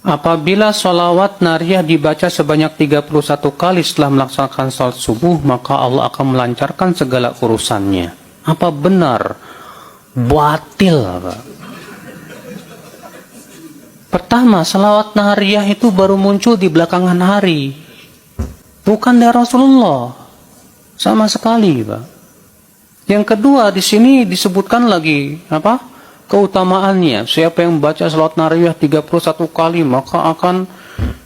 Apabila sholawat nariyah dibaca sebanyak 31 kali setelah melaksanakan salat subuh, maka Allah akan melancarkan segala urusannya. Apa benar? Batil, Pak. Pertama, sholawat nariyah itu baru muncul di belakangan hari, bukan dari Rasulullah sama sekali, Pak. Yang kedua, di sini disebutkan lagi apa? Keutamaannya. Siapa yang membaca salat nariyah 31 kali maka akan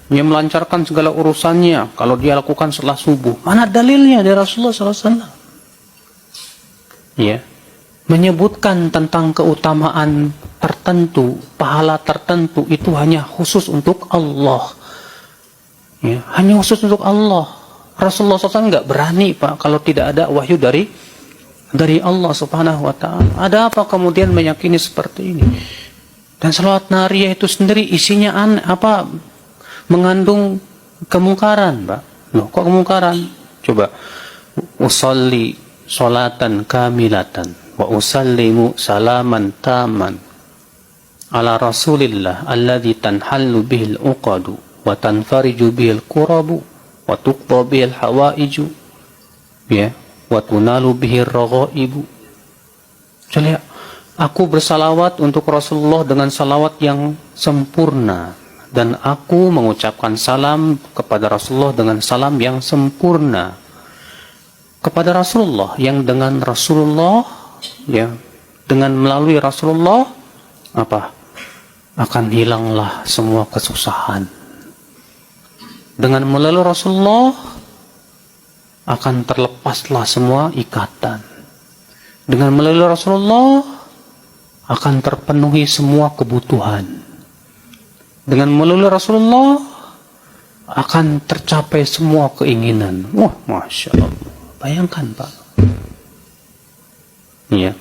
melancarkan segala urusannya kalau dia lakukan setelah subuh. Mana dalilnya dari Rasulullah SAW? Ya, menyebutkan tentang keutamaan tertentu, pahala tertentu itu hanya khusus untuk Allah. Ya, hanya khusus untuk Allah. Rasulullah SAW nggak berani, Pak, kalau tidak ada wahyu dari Allah Subhanahu wa ta'ala. Ada apa kemudian meyakini seperti ini? Dan salawat nariyah itu sendiri isinya mengandung kemungkaran, Pak. Loh, kok kemungkaran? Coba. Usalli salatan kamilatan wa usallimu salaman taman ala Rasulillah alladzi tanhallu bihil uqadu wa tanfariju bihil kurabu wa tuqda bihil hawaiju. Ya. Wa tunalu bihi raghaibu. Jadi aku bersalawat untuk Rasulullah dengan salawat yang sempurna, dan aku mengucapkan salam kepada Rasulullah dengan salam yang sempurna kepada Rasulullah, yang dengan Rasulullah, ya, dengan melalui Rasulullah apa? Akan hilanglah semua kesusahan. Dengan melalui Rasulullah akan terlepaslah semua ikatan. Dengan melalui Rasulullah akan terpenuhi semua kebutuhan. Dengan melalui Rasulullah akan tercapai semua keinginan. Wah, Masya Allah. Bayangkan, Pak. Iya.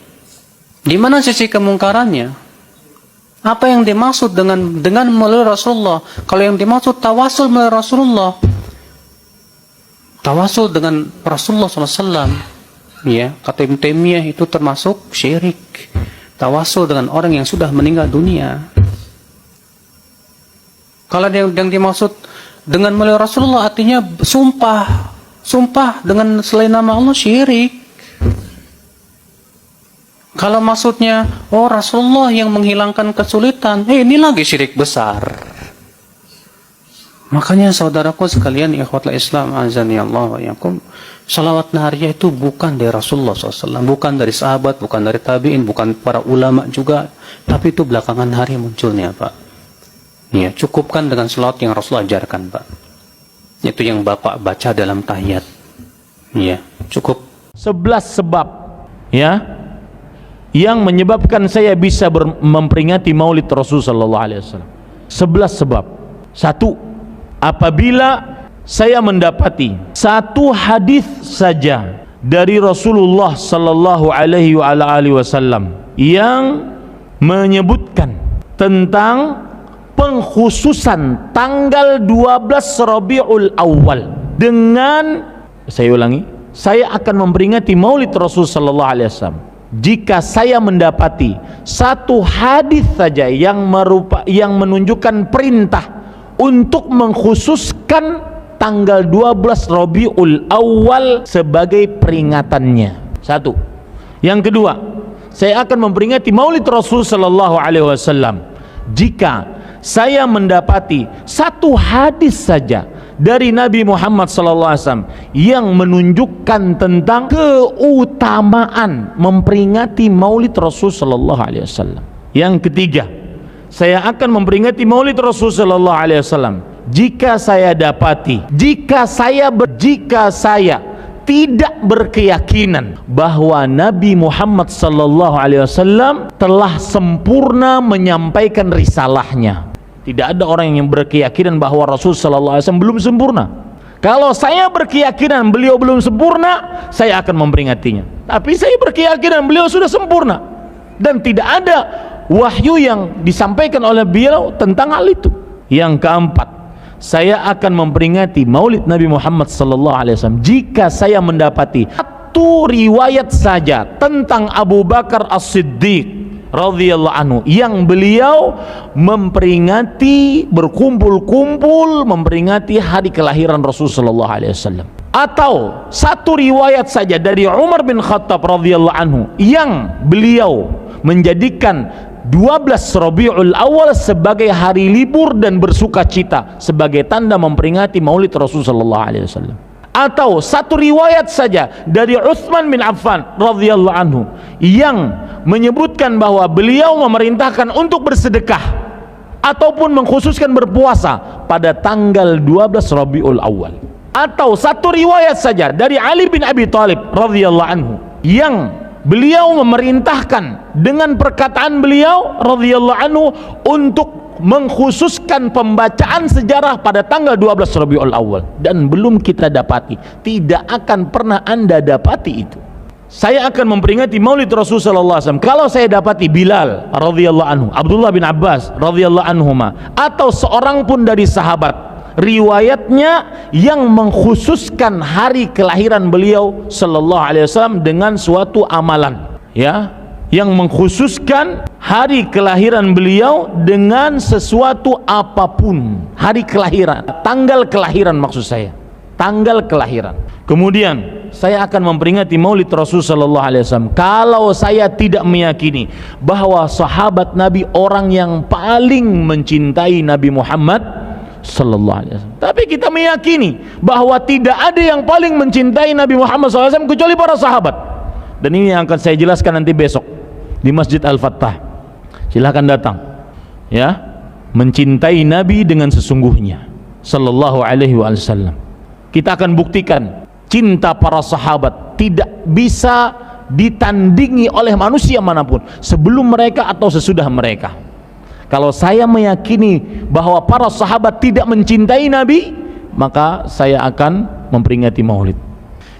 Di mana sisi kemungkarannya? Apa yang dimaksud dengan melalui Rasulullah? Kalau yang dimaksud tawasul melalui Rasulullah, tawasul dengan Rasulullah SAW, ya, kata Ibnu Taimiyah itu termasuk syirik. Tawasul dengan orang yang sudah meninggal dunia. Kalau yang dimaksud dengan melalui Rasulullah artinya sumpah dengan selain nama Allah, syirik. Kalau maksudnya Rasulullah yang menghilangkan kesulitan, ini lagi syirik besar. Makanya saudaraku sekalian, ikhwatul Islam azani Allah wa yakum, salawat nariyah itu bukan dari Rasulullah SAW, bukan dari sahabat, bukan dari tabi'in, bukan para ulama juga, tapi itu belakangan hari munculnya, Pak. Ya, cukupkan dengan salawat yang Rasulullah ajarkan, Pak. Itu yang Bapak baca dalam tahiyat. Ya, cukup. 11 sebab, ya, yang menyebabkan saya bisa memperingati Maulid Rasul sallallahu alaihi wasallam. 11 sebab. 1. Apabila saya mendapati satu hadis saja dari Rasulullah sallallahu alaihi wasallam yang menyebutkan tentang pengkhususan tanggal 12 Rabiul Awal dengan, saya ulangi, saya akan memperingati Maulid Rasul sallallahu alaihi wasallam jika saya mendapati satu hadis saja yang menunjukkan perintah untuk mengkhususkan tanggal 12 Rabiul Awal sebagai peringatannya. 1. Yang kedua, saya akan memperingati Maulid Rasul sallallahu alaihi wasallam jika saya mendapati satu hadis saja dari Nabi Muhammad sallallahu alaihi wasallam yang menunjukkan tentang keutamaan memperingati Maulid Rasul sallallahu alaihi wasallam. Yang ketiga, saya akan memperingati Maulid Rasul sallallahu alaihi wasallam jika saya tidak berkeyakinan bahwa Nabi Muhammad sallallahu alaihi wasallam telah sempurna menyampaikan risalahnya. Tidak ada orang yang berkeyakinan bahwa Rasul sallallahu alaihi wasallam belum sempurna. Kalau saya berkeyakinan beliau belum sempurna, saya akan memperingatinya. Tapi saya berkeyakinan beliau sudah sempurna dan tidak ada wahyu yang disampaikan oleh beliau tentang hal itu. Yang keempat, saya akan memperingati Maulid Nabi Muhammad sallallahu alaihi wasallam jika saya mendapati satu riwayat saja tentang Abu Bakar As-Siddiq radhiyallahu anhu yang beliau memperingati, berkumpul-kumpul memperingati hari kelahiran Rasulullah sallallahu alaihi wasallam. Atau satu riwayat saja dari Umar bin Khattab radhiyallahu anhu yang beliau menjadikan 12 Rabiul Awal sebagai hari libur dan bersukacita sebagai tanda memperingati Maulid Rasulullah sallallahu alaihi wasallam. Atau satu riwayat saja dari Utsman bin Affan radhiyallahu anhu yang menyebutkan bahwa beliau memerintahkan untuk bersedekah ataupun mengkhususkan berpuasa pada tanggal 12 Rabiul Awal. Atau satu riwayat saja dari Ali bin Abi Thalib radhiyallahu anhu yang beliau memerintahkan dengan perkataan beliau radhiyallahu anhu untuk mengkhususkan pembacaan sejarah pada tanggal 12 Rabiul Awal, dan belum kita dapati, tidak akan pernah Anda dapati itu. Saya akan memperingati Maulid Rasul sallallahu alaihi wasallam kalau saya dapati Bilal radhiyallahu anhu, Abdullah bin Abbas radhiyallahu anhuma, atau seorang pun dari sahabat riwayatnya yang mengkhususkan hari kelahiran beliau sallallahu alaihi wasallam dengan suatu amalan, ya, yang mengkhususkan hari kelahiran beliau dengan sesuatu apapun, hari kelahiran, tanggal kelahiran maksud saya, tanggal kelahiran. Kemudian saya akan memperingati Maulid Rasul sallallahu alaihi wasallam kalau saya tidak meyakini bahwa sahabat Nabi orang yang paling mencintai Nabi Muhammad sallallahu alaihi wasallam. Tapi kita meyakini bahwa tidak ada yang paling mencintai Nabi Muhammad sallallahu alaihi wasallam kecuali para sahabat. Dan ini yang akan saya jelaskan nanti besok di Masjid Al-Fattah. Silahkan datang, ya, mencintai Nabi dengan sesungguhnya sallallahu alaihi wasallam. Kita akan buktikan cinta para sahabat tidak bisa ditandingi oleh manusia manapun sebelum mereka atau sesudah mereka. Kalau saya meyakini bahwa para sahabat tidak mencintai Nabi, maka saya akan memperingati Maulid.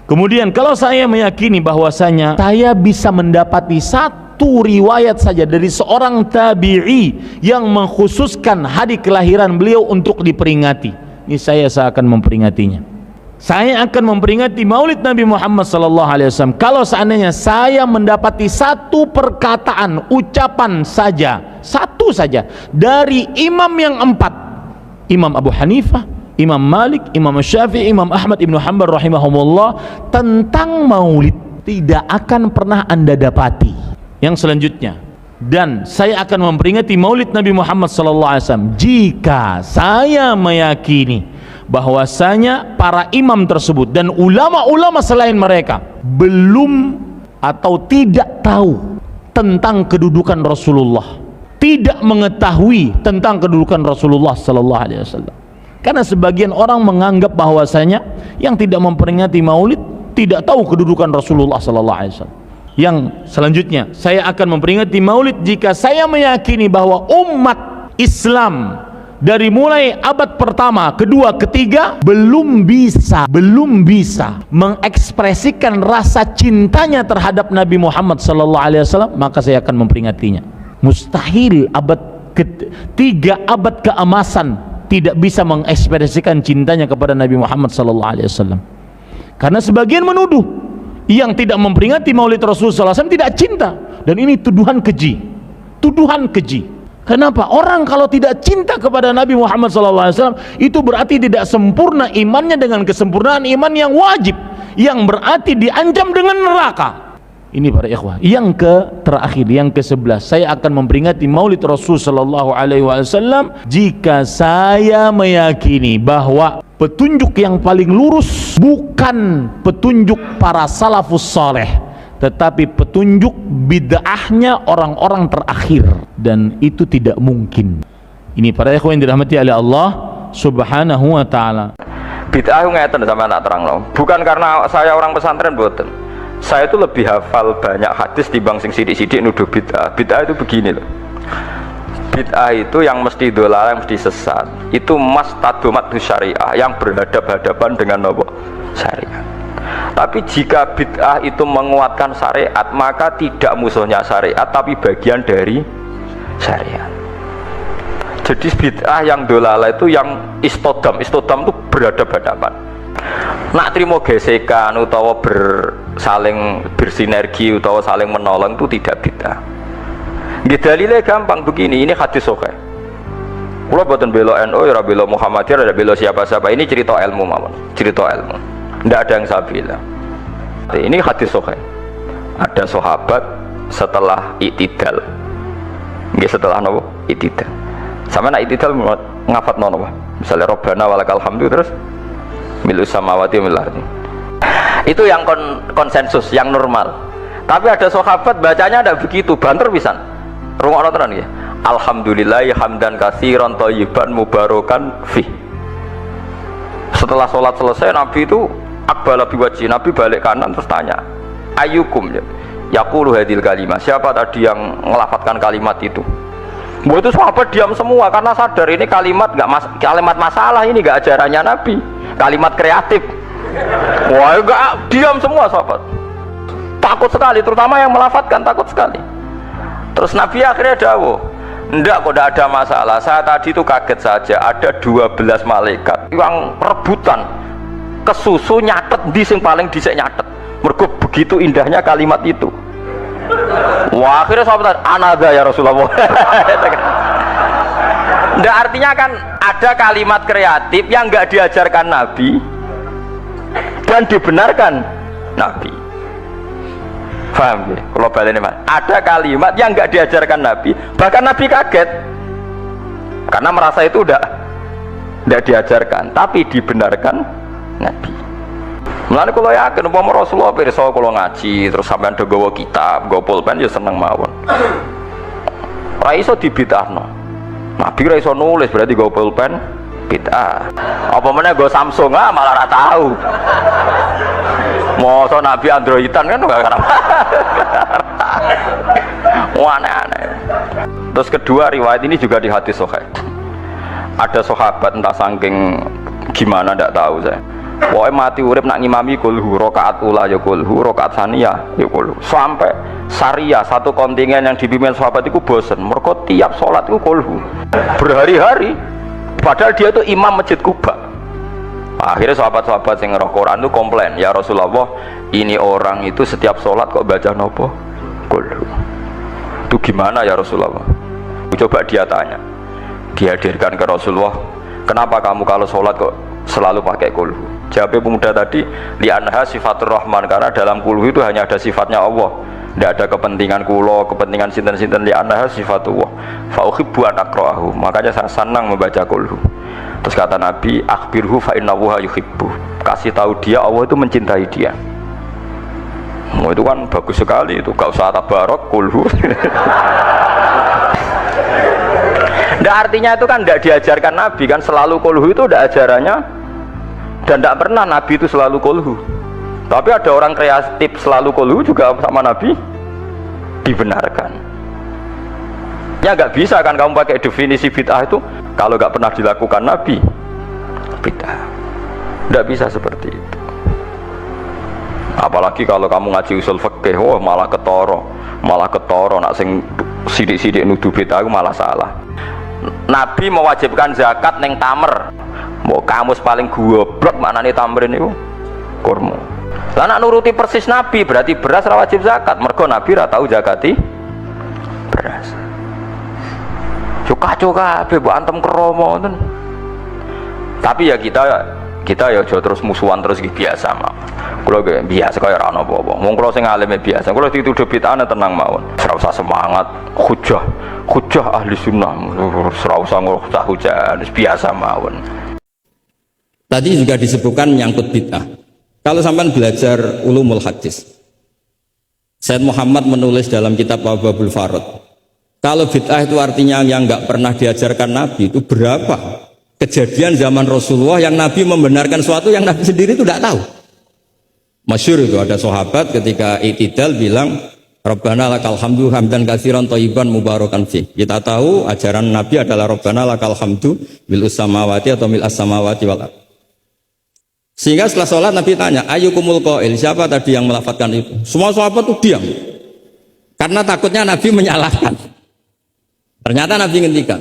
Kemudian kalau saya meyakini bahwasanya saya bisa mendapati satu riwayat saja dari seorang tabi'i yang mengkhususkan hari kelahiran beliau untuk diperingati, ini saya akan memperingatinya. Saya akan memperingati Maulid Nabi Muhammad sallallahu alaihi wasallam kalau seandainya saya mendapati satu perkataan, ucapan saja, satu saja dari imam yang 4, Imam Abu Hanifah, Imam Malik, Imam Syafi'i, Imam Ahmad ibnu Hanbal rahimahumullah, tentang Maulid. Tidak akan pernah Anda dapati. Yang selanjutnya, dan saya akan memperingati Maulid Nabi Muhammad sallallahu alaihi wasallam jika saya meyakini bahwasanya para imam tersebut dan ulama-ulama selain mereka belum atau tidak tahu tentang kedudukan Rasulullah, tidak mengetahui tentang kedudukan Rasulullah sallallahu alaihi wasallam. Karena sebagian orang menganggap bahwasanya yang tidak memperingati Maulid tidak tahu kedudukan Rasulullah sallallahu alaihi wasallam. Yang selanjutnya, saya akan memperingati Maulid jika saya meyakini bahwa umat Islam dari mulai abad pertama, kedua, ketiga belum bisa mengekspresikan rasa cintanya terhadap Nabi Muhammad sallallahu alaihi wasallam, maka saya akan memperingatinya. Mustahil abad ketiga, abad keemasan tidak bisa mengekspresikan cintanya kepada Nabi Muhammad sallallahu alaihi wasallam. Karena sebagian menuduh yang tidak memperingati Maulid Rasul sallallahu alaihi wasallam tidak cinta, dan ini tuduhan keji. Tuduhan keji. Kenapa? Orang kalau tidak cinta kepada Nabi Muhammad SAW itu berarti tidak sempurna imannya dengan kesempurnaan iman yang wajib, yang berarti diancam dengan neraka. Ini para ikhwah. Yang terakhir, yang ke-11, saya akan memperingati Maulid Rasul SAW jika saya meyakini bahwa petunjuk yang paling lurus bukan petunjuk para salafus saleh, tetapi petunjuk bid'ahnya orang-orang terakhir, dan itu tidak mungkin. Ini para ikhwan yang dirahmati oleh Allah Subhanahu wa taala. Bid'ah ngeten sama nak terangno. Bukan karena saya orang pesantren, boten. Saya itu lebih hafal banyak hadis dibanding sing sidik-sidik nuduh bid'ah. Bid'ah itu begini loh. Bid'ah itu yang mesti dolal, yang mesti sesat. Itu mastadomat syariah, yang berhadap-hadapan dengan apa? Syariah. Tapi jika bid'ah itu menguatkan syariat, maka tidak musuhnya syariat, tapi bagian dari syariat. Jadi bid'ah yang dolala itu yang istodam itu berhadap-hadapan. Nak terima gesekan utawa saling bersinergi utawa saling menolong itu tidak bid'ah. Nggih dalile gampang begini, ini hadis sahih. Kula boten bela NU, ya bela Muhammadiyah, ya bela siapa-siapa. Ini cerita ilmu mawon, cerita ilmu. Tidak ada yang saya bela. Ini hadis sahih. Ada sahabat setelah i'tidal. Nggih setelah napa? I'tidal. Sama nak i'tidal ngafatno napa? Misalnya Rabbana walakal hamdu terus milus samawati wal ardi. Itu yang konsensus, yang normal. Tapi ada sahabat bacanya tidak begitu, banter pisan. Rungokno tenan nggih. Alhamdulillahi hamdan katsiran thayyiban mubarakan fi. Setelah sholat selesai Nabi itu aqbala biwajhi, Nabi balik kanan terus tanya, ayyukum yaqulu hadil kalimah, siapa tadi yang ngelafatkan kalimat itu? Itu sahabat diam semua karena sadar ini kalimat kalimat masalah, ini enggak ajarannya Nabi, kalimat kreatif. Wah, enggak, diam semua sahabat. Takut sekali, terutama yang melafatkan takut sekali. Terus Nabi akhirnya dawuh, enggak kok, enggak ada masalah. Saya tadi itu kaget saja, ada 12 malaikat yang rebutan kesusu nyatet di sing paling dhisik nyatet. Mergo begitu indahnya kalimat itu. Wah, akhirnya sahabat anada ya Rasulullah. Enggak, artinya kan ada kalimat kreatif yang enggak diajarkan Nabi dan dibenarkan Nabi. Paham ya? Kalau balik Mas, ada kalimat yang nggak diajarkan Nabi, bahkan Nabi kaget karena merasa itu udah diajarkan, tapi dibenarkan Nabi. Mulane kalau yakin umpama Rasulullah pirsa kalau ngaji terus sampean do gawa kitab, gawa pulpen ya seneng mawon. Ora iso dibid'ahno. Nabi ora iso nulis berarti gawa pulpen bid'ah. Apa meneh gawa Samsung malah ora tahu. Masa Nabi Androidan kan enggak karena aneh-aneh. Terus kedua, riwayat ini juga di hadis sahih. Ada sahabat entah saking gimana enggak tahu saya. Pokoknya mati urip nak ngimami kulhu, rakaat ula ya kulhu, rakaat saniyah ya kulhu. Sampai syariah satu kontingen yang dipimpin sahabat itu bosen. Mereka tiap sholat itu kulhu berhari-hari. Padahal dia itu imam masjid Kuba. Akhirnya sahabat-sahabat yang ngerok Quran itu komplain, ya Rasulullah, ini orang itu setiap sholat kok baca nopo kulhu. Itu gimana ya Rasulullah? Coba dia tanya, dihadirkan ke Rasulullah, kenapa kamu kalau sholat kok selalu pakai kulhu? Jawabnya pemuda tadi, li'anha sifatur rahman, karena dalam kulhu itu hanya ada sifatnya Allah, tidak ada kepentingan kulo, kepentingan sinten-sinten. Li'anha sifatullah fa'uhibbu an akra'ahu, makanya saya senang membaca kulhu. Terus kata Nabi, akhbirhu fa'innahuha yuhibbu, kasih tahu dia Allah itu mencintai dia. Oh, itu kan bagus sekali, itu gak usah tabarok kulhu. Nggak, artinya itu kan tidak diajarkan Nabi kan, selalu kulhu itu tidak ajarannya, dan tidak pernah Nabi itu selalu kulhu. Tapi ada orang kreatif selalu kulhu juga sama Nabi dibenarkan. Ya nggak bisa kan kamu pakai definisi bid'ah itu kalau nggak pernah dilakukan Nabi bid'ah. Nggak bisa seperti itu. Apalagi kalau kamu ngaji usul fikih, wah malah ketoro nak sing sidik-sidik nuduh bid'ah itu malah salah. Nabi mewajibkan zakat neng tamer. Mau kamus paling goblok maknane tamrin itu kurma. Lah nak nuruti persis Nabi berarti beras ra wajib zakat. Mergo Nabi ra tau zakati beras. Kacau kabeh mbok antem kromo ngoten. Tapi ya kita ya aja terus musuhan terus biasa mah. Kula ge biasa kaya ora ono apa-apa. Wong kula sing alime biasa. Kula dituduh bid'ah tenang mawon. Ora usah semangat, hujah ahli sunnah. Ora usah ngurus hujah, biasa mawon. Tadi juga disebutkan menyangkut bid'ah. Kalau sampean belajar ulumul hadis, Said Muhammad menulis dalam kitab Babul Farad, kalau bid'ah itu artinya yang nggak pernah diajarkan Nabi, itu berapa kejadian zaman Rasulullah yang Nabi membenarkan sesuatu yang Nabi sendiri itu tidak tahu. Masyhur itu ada sahabat ketika i'tidal bilang, Rabbana lakal hamdu hamdan katsiran thayyiban mubarakan fi. Kita tahu ajaran Nabi adalah Rabbana lakal hamdu mil'us samawati atau mil'as samawati wal ardh. Sehingga setelah sholat Nabi tanya, ayyukumul qail, siapa tadi yang melafadzkan itu? Semua sahabat itu diam karena takutnya Nabi menyalahkan. Ternyata Nabi ngendikan,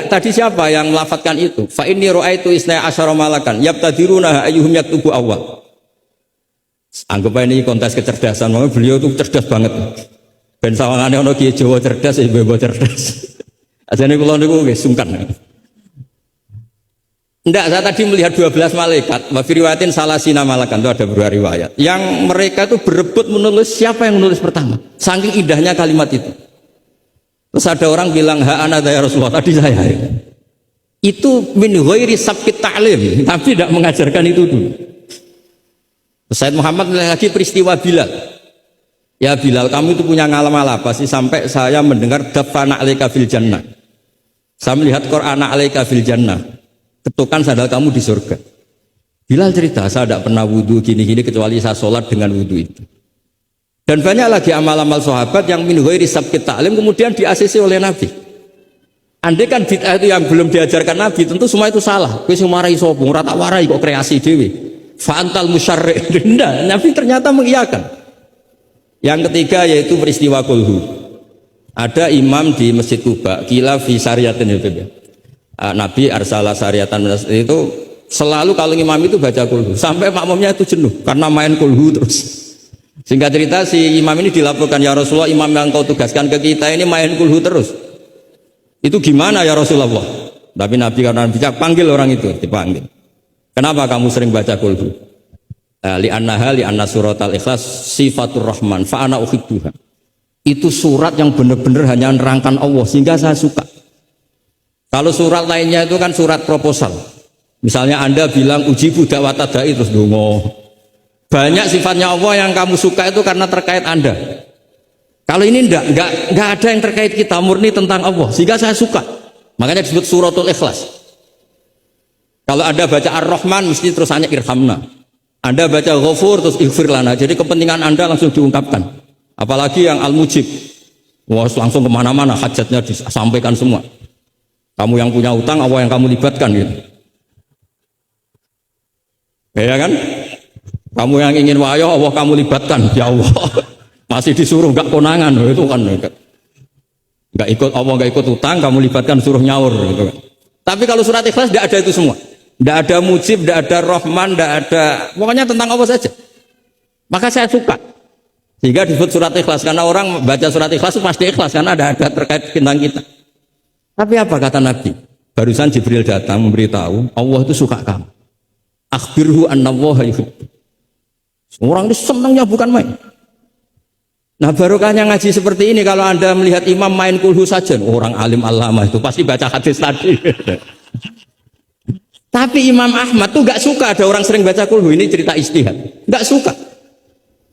tadi siapa yang melafadzkan itu? Fa inni ra'aitu isna asyara malakan yabtadiruna ayyuhum yaktubu awal. Anggap ini kontes kecerdasan, makanya beliau itu cerdas banget. Ben sawangane ana kiye Jawa cerdas, ibu cerdas. Ajane kula niku nggih sungkan. Enggak, saya tadi melihat 12 malaikat. Wa fi riwayatin salasina malakan, itu ada beberapa riwayat. Yang mereka itu berebut menulis siapa yang menulis pertama. Saking indahnya kalimat itu. Terus ada orang bilang, "Ha ana ya Rasulullah," tadi saya. Itu min ghairi sabqit ta'lim, tapi tidak mengajarkan itu dulu. Said Muhammad lagi peristiwa Bilal. Ya Bilal, kamu itu punya ngalaman apa sih sampai saya mendengar dafana alaika fil jannah. Saya melihat Qur'ana alaika fil jannah. Ketukan sandal kamu di surga. Bilal cerita, saya tidak pernah wudhu gini-gini kecuali saya sholat dengan wudhu itu. Dan banyak lagi amal-amal sahabat yang min ghairi sabqit ta'lim kemudian di-ACC oleh Nabi. Andai kan bid'ah itu yang belum diajarkan Nabi, tentu semua itu salah. Kowe sing marai sapa, ora tak warai kok kreasi dhewe. Fa antal musyarri'. Nah, Nabi ternyata mengiyakan. Yang ketiga yaitu peristiwa kulhu. Ada imam di Masjid Kuba, kila fi syariatin itu. Nabi arsala syariatan itu selalu kalau imam itu baca kulhu sampai makmumnya itu jenuh karena main kulhu terus. Singkat cerita si imam ini dilaporkan, ya Rasulullah, imam yang kau tugaskan ke kita ini main kulhu terus. Itu gimana ya Rasulullah? Tapi Nabi karena bijak panggil orang itu, dipanggil. Kenapa kamu sering baca kulhu? Li'annaha li'anna surat al-ikhlas sifatur rahman fa'ana uhibbuha. Itu surat yang benar-benar hanya nerangkan Allah sehingga saya suka. Kalau surat lainnya itu kan surat proposal. Misalnya Anda bilang ujibu da'wata da'i terus dongo. Banyak sifatnya Allah yang kamu suka itu karena terkait Anda. Kalau ini enggak ada yang terkait kita, murni tentang Allah sehingga saya suka. Makanya disebut suratul ikhlas. Kalau Anda baca Ar-Rahman mesti terus hanya irhamna. Anda baca Ghafur terus ighfir lana. Jadi kepentingan Anda langsung diungkapkan. Apalagi yang Al-Mujib. Wah, langsung kemana-mana hajatnya disampaikan semua. Kamu yang punya utang, Allah yang kamu libatkan gitu. Ya kan? Kamu yang ingin wahyu, Allah kamu libatkan. Ya Allah. Masih disuruh enggak konangan itu kan. Enggak ikut Allah, enggak ikut utang, kamu libatkan suruh nyaur gitu kan. Tapi kalau surat Ikhlas enggak ada itu semua. Enggak ada Mujib, enggak ada Rahman, enggak ada, pokoknya tentang Allah saja. Maka saya suka. Sehingga disebut surat Ikhlas karena orang baca surat Ikhlas itu pasti ikhlas karena ada terkait tentang kita. Tapi apa kata Nabi? Barusan Jibril datang memberitahu Allah itu suka kamu. Akhbirhu annallaha yuhibbu. Orang itu senangnya bukan main. Nah barokahnya ngaji seperti ini. Kalau Anda melihat imam main kulhu saja, orang alim alama itu pasti baca hadis tadi. Tapi Imam Ahmad tuh gak suka ada orang sering baca kulhu. Ini cerita istihad, gak suka.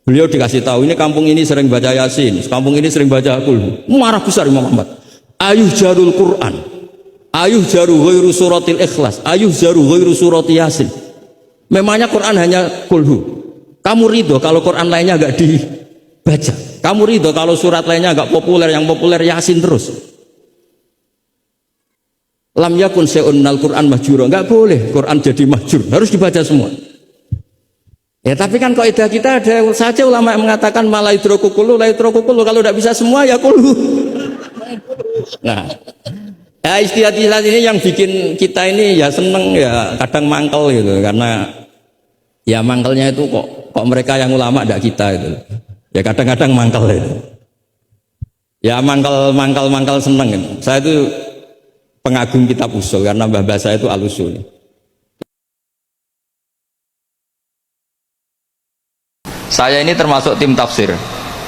Beliau dikasih tahu ini kampung ini sering baca Yasin, kampung ini sering baca kulhu. Marah besar Imam Ahmad. Ayuh jarul Quran, ayuh jaru ghairu suratil Ikhlas, ayuh jaru ghairu surat Yasin. Memangnya Quran hanya kulhu. Kamu ridho kalau Quran lainnya gak dibaca. Kamu ridho kalau surat lainnya gak populer, yang populer Yasin terus. Lam yakun se'unnal Quran mahjura. Gak boleh Quran jadi mahjur, harus dibaca semua. Ya tapi kan kaidah kita ada saja ulama yang mengatakan malaidroku kullu, laidroku kullu. Kalau tidak bisa semua ya kullu. Nah, ya istilah-istilah ini yang bikin kita ini ya seneng ya kadang mangkel gitu karena ya mangkelnya itu kok mereka yang ulama tidak kita itu ya kadang-kadang mangkel itu ya mangkel seneng gitu. Saya itu pengagum kitab usul karena mbah saya itu al-usul. Saya ini termasuk tim tafsir.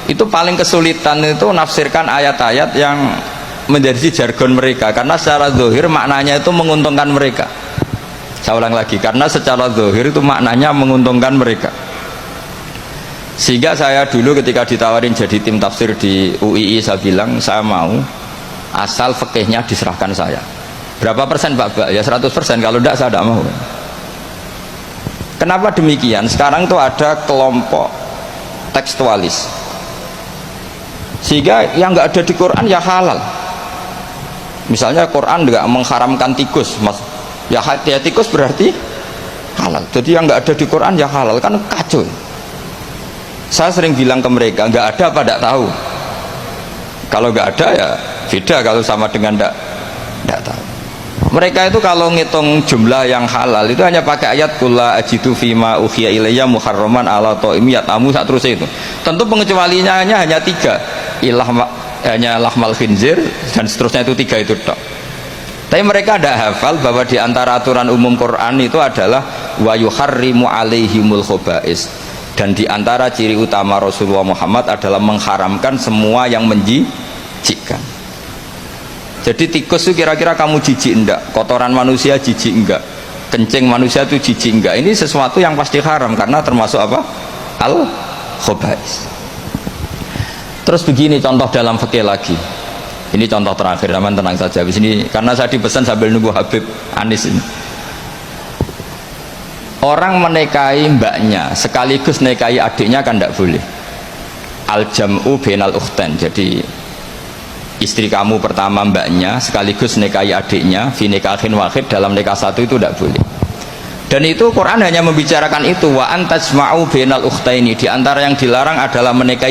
Itu paling kesulitan itu nafsirkan ayat-ayat yang menjadi jargon mereka karena secara zahir maknanya itu menguntungkan mereka. Saya ulang lagi, karena secara zahir itu maknanya menguntungkan mereka. Sehingga saya dulu ketika ditawarin jadi tim tafsir di UII saya bilang saya mau asal fikihnya diserahkan saya. Berapa persen Pak? Ya 100%, kalau tidak saya tidak mau. Kenapa demikian? Sekarang tuh ada kelompok tekstualis. Sehingga yang nggak ada di Quran ya halal. Misalnya Quran nggak mengharamkan tikus, mas, ya tikus berarti halal. Jadi yang nggak ada di Quran ya halal, kan kacau. Saya sering bilang ke mereka, nggak ada apa tidak tahu. Kalau nggak ada ya beda kalau sama dengan tidak tahu. Mereka itu kalau ngitung jumlah yang halal itu hanya pakai ayat kulla ajidu fima uhiya ilayya muharraman ala ta'im yatamu sak terus itu. Tentu pengecualiannya hanya 3. Hanya lahmal khinzir dan seterusnya itu 3 itu tok. Tapi mereka tidak hafal bahwa di antara aturan umum Quran itu adalah wa yuharrimu alaihimul khobais, dan di antara ciri utama Rasulullah Muhammad adalah mengharamkan semua yang menjijikkan. Jadi tikus itu kira-kira kamu jijik enggak, kotoran manusia jijik enggak, kencing manusia itu jijik enggak, ini sesuatu yang pasti haram karena termasuk apa? Al khobais. Terus begini contoh dalam fikih lagi. Ini contoh terakhir, teman tenang saja di sini karena saya dipesan sambil nunggu Habib Anis ini. Orang menikahi mbaknya sekaligus menikahi adiknya kan tidak boleh. Al jam'u bainal ukhtain. Jadi istri kamu pertama mbaknya sekaligus nikahi adiknya fi nikahin wahid, dalam nikah satu itu tidak boleh. Dan itu Quran hanya membicarakan itu, wa antajma'u bainal ukhtaini, di antara yang dilarang adalah menikahi